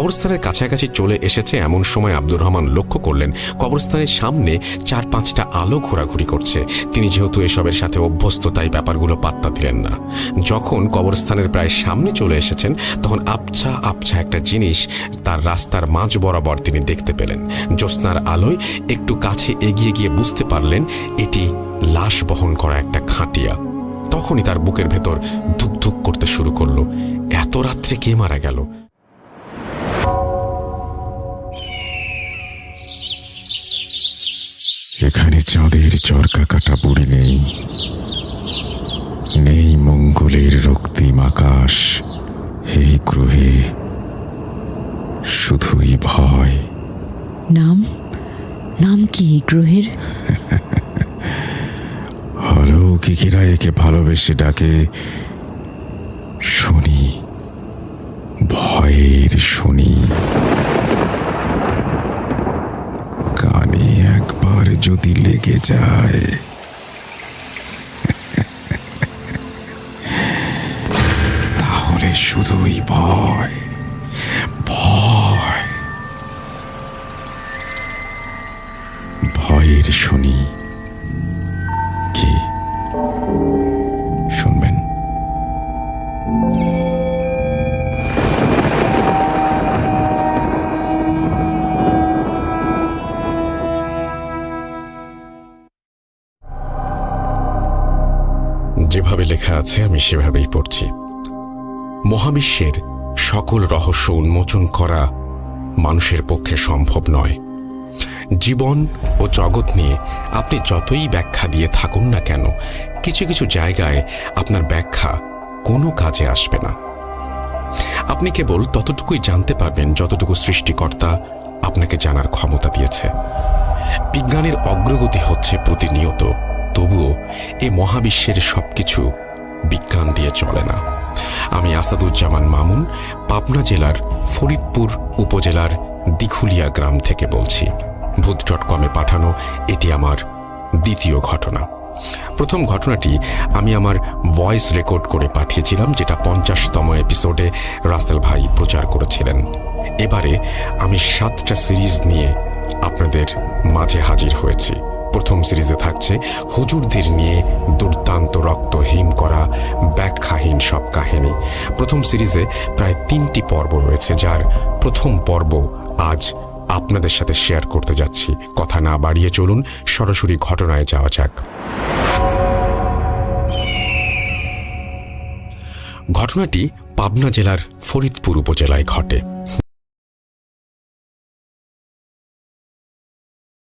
কবরস্থানের কাছাকাছি চলে এসেছে এমন সময় আব্দুর রহমান লক্ষ্য করলেন কবরস্থানের সামনে ৪-৫টা আলো ঘোরাঘুরি করছে। তিনি যেহেতু এসবের সাথে অভ্যস্ত, তাই ব্যাপারগুলো পাত্তা দিলেন না। যখন কবরস্থানের প্রায় সামনে চলে এসেছেন তখন আবছা আবছা একটা জিনিস তার রাস্তার মাঝ বরাবর তিনি দেখতে পেলেন। জ্যোৎস্নার আলোয় একটু কাছে এগিয়ে গিয়ে বুঝতে পারলেন এটি লাশ বহন করা একটা খাটিয়া। তখনই তার বুকের ভেতর ধুকধুক করতে শুরু করলো। এত রাত্রে কে মারা গেল? এখানে চাঁদের চরকা কাটা বুড়ি নেই, নেই মঙ্গলের রক্তিম আকাশ। এই গ্রহে শুধুই ভয়। নাম নাম কি এই গ্রহের? অলৌকিকেরা একে ভালোবেসে ডাকে শনি, ভয়ের শনি। কানে একবার যদি লেগে যায় তাহলে শুধুই ভয়, ভয়, ভয়ের শনি। কি শুনবেন? যেভাবে লেখা আছে আমি সেভাবেই পড়ছি। মহাবিশ্বের সকল রহস্য উন্মোচন করা মানুষের পক্ষে সম্ভব নয়। জীবন ও জগৎ নিয়ে আপনি যতই ব্যাখ্যা দিয়ে থাকুন না কেন, কিছু কিছু জায়গায় আপনার ব্যাখ্যা কোনো কাজে আসবে না। আপনি কেবল ততটুকুই জানতে পারবেন যতটুকু সৃষ্টিকর্তা আপনাকে জানার ক্ষমতা দিয়েছে। বিজ্ঞানের অগ্রগতি হচ্ছে প্রতিনিয়ত, তবুও এ মহাবিশ্বের সবকিছু বিজ্ঞান দিয়ে চলে না। আমি আসাদুজ্জামান মামুন, পাবনা জেলার ফরিদপুর উপজেলার দিঘুলিয়া গ্রাম থেকে বলছি। ভূত.com-এ পাঠানো এটি আমার দ্বিতীয় ঘটনা। প্রথম ঘটনাটি আমি আমার ভয়েস রেকর্ড করে পাঠিয়েছিলাম, যেটা 50তম এপিসোডে রাসেল ভাই প্রচার করেছিলেন। এবারে আমি 7টা সিরিজ নিয়ে আপনাদের মাঝে হাজির হয়েছি। প্রথম সিরিজে থাকছে হুজুরদের নিয়ে দুর্দান্ত রক্তহীন করা ব্যাখ্যাহীন সব কাহিনী। প্রথম সিরিজে প্রায় 3টি পর্ব রয়েছে, যার প্রথম পর্ব আজ আপনাদের সাথে শেয়ার করতে যাচ্ছি। কথা না বাড়িয়ে চলুন সরাসরি ঘটনায় যাওয়া যাক। ঘটনাটি পাবনা জেলার ফরিদপুর উপজেলায় ঘটে।